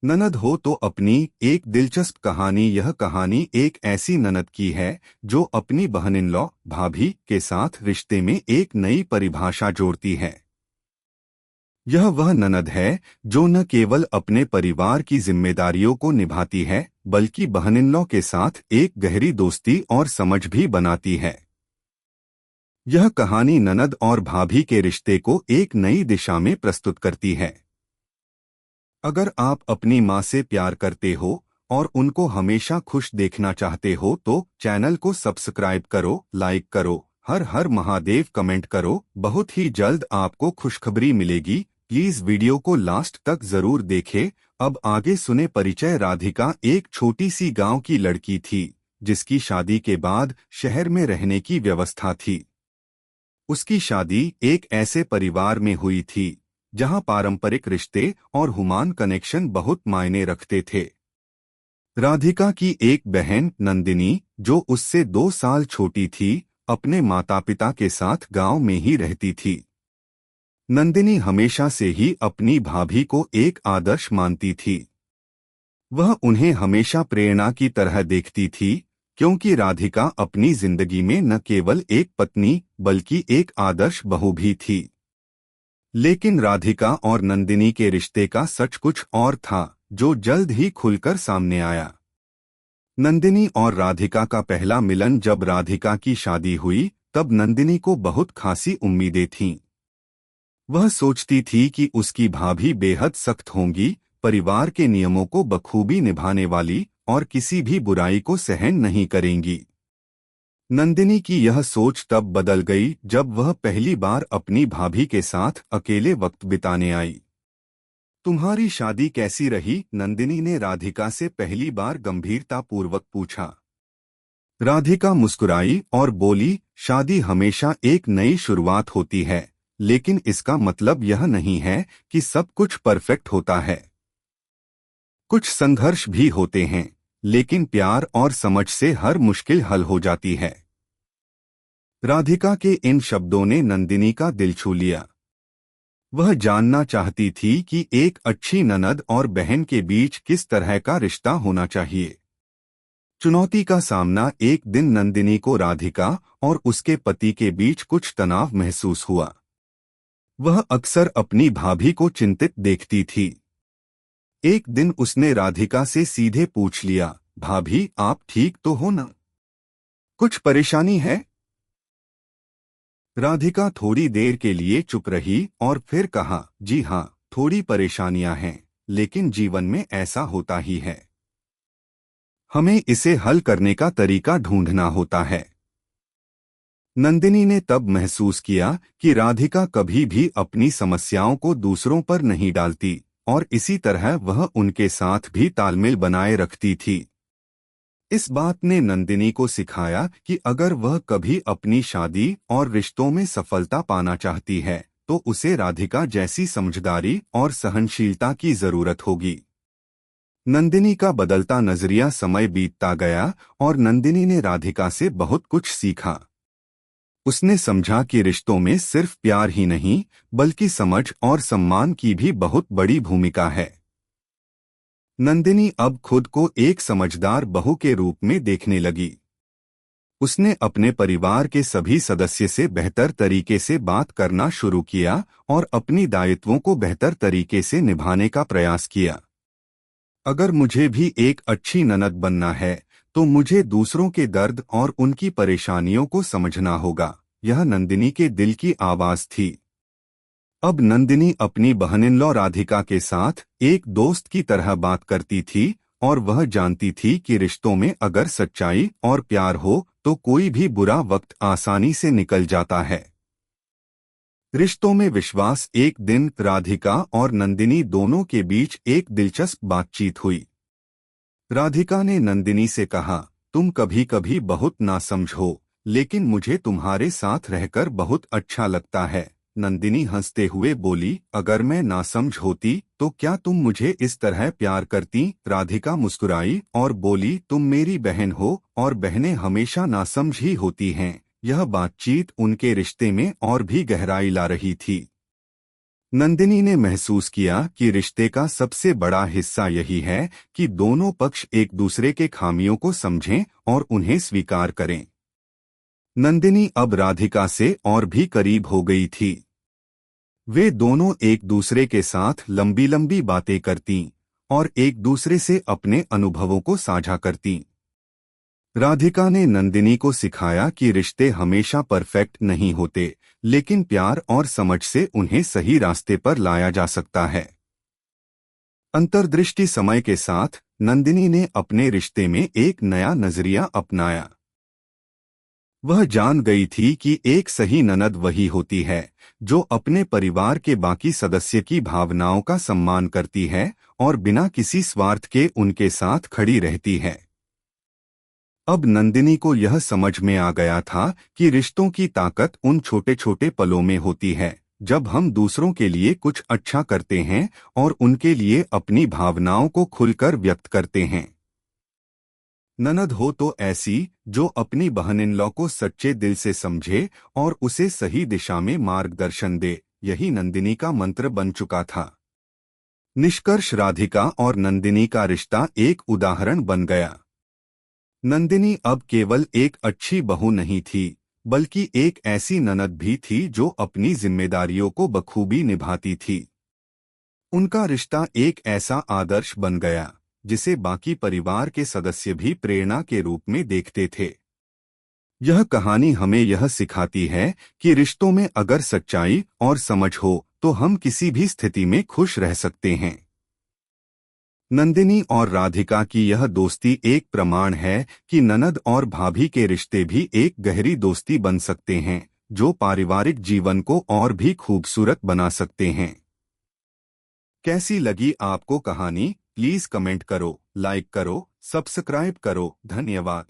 ननद हो तो अपनी एक दिलचस्प कहानी। यह कहानी एक ऐसी ननद की है जो अपनी बहन इन लॉ भाभी के साथ रिश्ते में एक नई परिभाषा जोड़ती है। यह वह ननद है जो न केवल अपने परिवार की जिम्मेदारियों को निभाती है बल्कि बहन इन लॉ के साथ एक गहरी दोस्ती और समझ भी बनाती है। यह कहानी ननद और भाभी के रिश्ते को एक नई दिशा में प्रस्तुत करती है। अगर आप अपनी माँ से प्यार करते हो और उनको हमेशा खुश देखना चाहते हो तो चैनल को सब्सक्राइब करो, लाइक करो, हर हर महादेव कमेंट करो। बहुत ही जल्द आपको खुशखबरी मिलेगी। प्लीज वीडियो को लास्ट तक जरूर देखें। अब आगे सुने परिचय। राधिका एक छोटी सी गांव की लड़की थी जिसकी शादी के बाद शहर में रहने की व्यवस्था थी। उसकी शादी एक ऐसे परिवार में हुई थी जहां पारंपरिक रिश्ते और ह्यूमन कनेक्शन बहुत मायने रखते थे। राधिका की एक बहन नंदिनी, जो उससे 2 साल छोटी थी, अपने माता पिता के साथ गांव में ही रहती थी। नंदिनी हमेशा से ही अपनी भाभी को एक आदर्श मानती थी। वह उन्हें हमेशा प्रेरणा की तरह देखती थी क्योंकि राधिका अपनी जिंदगी में न केवल एक पत्नी बल्कि एक आदर्श बहू भी थी। लेकिन राधिका और नंदिनी के रिश्ते का सच कुछ और था जो जल्द ही खुलकर सामने आया। नंदिनी और राधिका का पहला मिलन। जब राधिका की शादी हुई तब नंदिनी को बहुत खासी उम्मीदें थीं। वह सोचती थी कि उसकी भाभी बेहद सख्त होंगी, परिवार के नियमों को बखूबी निभाने वाली और किसी भी बुराई को सहन नहीं करेंगी। नंदिनी की यह सोच तब बदल गई जब वह पहली बार अपनी भाभी के साथ अकेले वक्त बिताने आई। तुम्हारी शादी कैसी रही? नंदिनी ने राधिका से पहली बार गंभीरतापूर्वक पूछा। राधिका मुस्कुराई और बोली, शादी हमेशा एक नई शुरुआत होती है, लेकिन इसका मतलब यह नहीं है कि सब कुछ परफेक्ट होता है। कुछ संघर्ष भी होते हैं, लेकिन प्यार और समझ से हर मुश्किल हल हो जाती है। राधिका के इन शब्दों ने नंदिनी का दिल छू लिया। वह जानना चाहती थी कि एक अच्छी ननद और बहन के बीच किस तरह का रिश्ता होना चाहिए। चुनौती का सामना। एक दिन नंदिनी को राधिका और उसके पति के बीच कुछ तनाव महसूस हुआ। वह अक्सर अपनी भाभी को चिंतित देखती थी। एक दिन उसने राधिका से सीधे पूछ लिया, भाभी आप ठीक तो हो ना? कुछ परेशानी है? राधिका थोड़ी देर के लिए चुप रही और फिर कहा, जी हाँ, थोड़ी परेशानियां हैं, लेकिन जीवन में ऐसा होता ही है। हमें इसे हल करने का तरीका ढूंढना होता है। नंदिनी ने तब महसूस किया कि राधिका कभी भी अपनी समस्याओं को दूसरों पर नहीं डालती और इसी तरह वह उनके साथ भी तालमेल बनाए रखती थी। इस बात ने नंदिनी को सिखाया कि अगर वह कभी अपनी शादी और रिश्तों में सफलता पाना चाहती है तो उसे राधिका जैसी समझदारी और सहनशीलता की जरूरत होगी। नंदिनी का बदलता नजरिया। समय बीतता गया और नंदिनी ने राधिका से बहुत कुछ सीखा। उसने समझा कि रिश्तों में सिर्फ प्यार ही नहीं बल्कि समझ और सम्मान की भी बहुत बड़ी भूमिका है। नंदिनी अब खुद को एक समझदार बहू के रूप में देखने लगी। उसने अपने परिवार के सभी सदस्य से बेहतर तरीके से बात करना शुरू किया और अपनी दायित्वों को बेहतर तरीके से निभाने का प्रयास किया। अगर मुझे भी एक अच्छी ननद बनना है तो मुझे दूसरों के दर्द और उनकी परेशानियों को समझना होगा। यह नंदिनी के दिल की आवाज थी। अब नंदिनी अपनी बहन-इन-लॉ राधिका के साथ एक दोस्त की तरह बात करती थी और वह जानती थी कि रिश्तों में अगर सच्चाई और प्यार हो तो कोई भी बुरा वक्त आसानी से निकल जाता है। रिश्तों में विश्वास। एक दिन राधिका और नंदिनी दोनों के बीच एक दिलचस्प बातचीत हुई। राधिका ने नंदिनी से कहा, तुम कभी कभी बहुत नासमझ हो, लेकिन मुझे तुम्हारे साथ रहकर बहुत अच्छा लगता है। नंदिनी हंसते हुए बोली, अगर मैं नासमझ होती तो क्या तुम मुझे इस तरह प्यार करती? राधिका मुस्कुराई और बोली, तुम मेरी बहन हो और बहनें हमेशा नासमझ ही होती हैं। यह बातचीत उनके रिश्ते में और भी गहराई ला रही थी। नंदिनी ने महसूस किया कि रिश्ते का सबसे बड़ा हिस्सा यही है कि दोनों पक्ष एक दूसरे के खामियों को समझें और उन्हें स्वीकार करें। नंदिनी अब राधिका से और भी करीब हो गई थी। वे दोनों एक दूसरे के साथ लंबी लंबी बातें करतीं और एक दूसरे से अपने अनुभवों को साझा करतीं। राधिका ने नंदिनी को सिखाया कि रिश्ते हमेशा परफेक्ट नहीं होते, लेकिन प्यार और समझ से उन्हें सही रास्ते पर लाया जा सकता है। अंतर्दृष्टि समय के साथ नंदिनी ने अपने रिश्ते में एक नया नजरिया अपनाया। वह जान गई थी कि एक सही ननद वही होती है जो अपने परिवार के बाकी सदस्य की भावनाओं का सम्मान करती है और बिना किसी स्वार्थ के उनके साथ खड़ी रहती है। अब नंदिनी को यह समझ में आ गया था कि रिश्तों की ताकत उन छोटे छोटे पलों में होती है जब हम दूसरों के लिए कुछ अच्छा करते हैं और उनके लिए अपनी भावनाओं को खुलकर व्यक्त करते हैं। ननद हो तो ऐसी जो अपनी बहन-इन-लॉ को सच्चे दिल से समझे और उसे सही दिशा में मार्गदर्शन दे, यही नंदिनी का मंत्र बन चुका था। निष्कर्ष, राधिका और नंदिनी का रिश्ता एक उदाहरण बन गया। नंदिनी अब केवल एक अच्छी बहू नहीं थी, बल्कि एक ऐसी ननद भी थी जो अपनी जिम्मेदारियों को बखूबी निभाती थी। उनका रिश्ता एक ऐसा आदर्श बन गया जिसे बाकी परिवार के सदस्य भी प्रेरणा के रूप में देखते थे। यह कहानी हमें यह सिखाती है कि रिश्तों में अगर सच्चाई और समझ हो तो हम किसी भी स्थिति में खुश रह सकते हैं। नंदिनी और राधिका की यह दोस्ती एक प्रमाण है कि ननद और भाभी के रिश्ते भी एक गहरी दोस्ती बन सकते हैं जो पारिवारिक जीवन को और भी खूबसूरत बना सकते हैं। कैसी लगी आपको कहानी? प्लीज कमेंट करो, लाइक करो, सब्सक्राइब करो। धन्यवाद।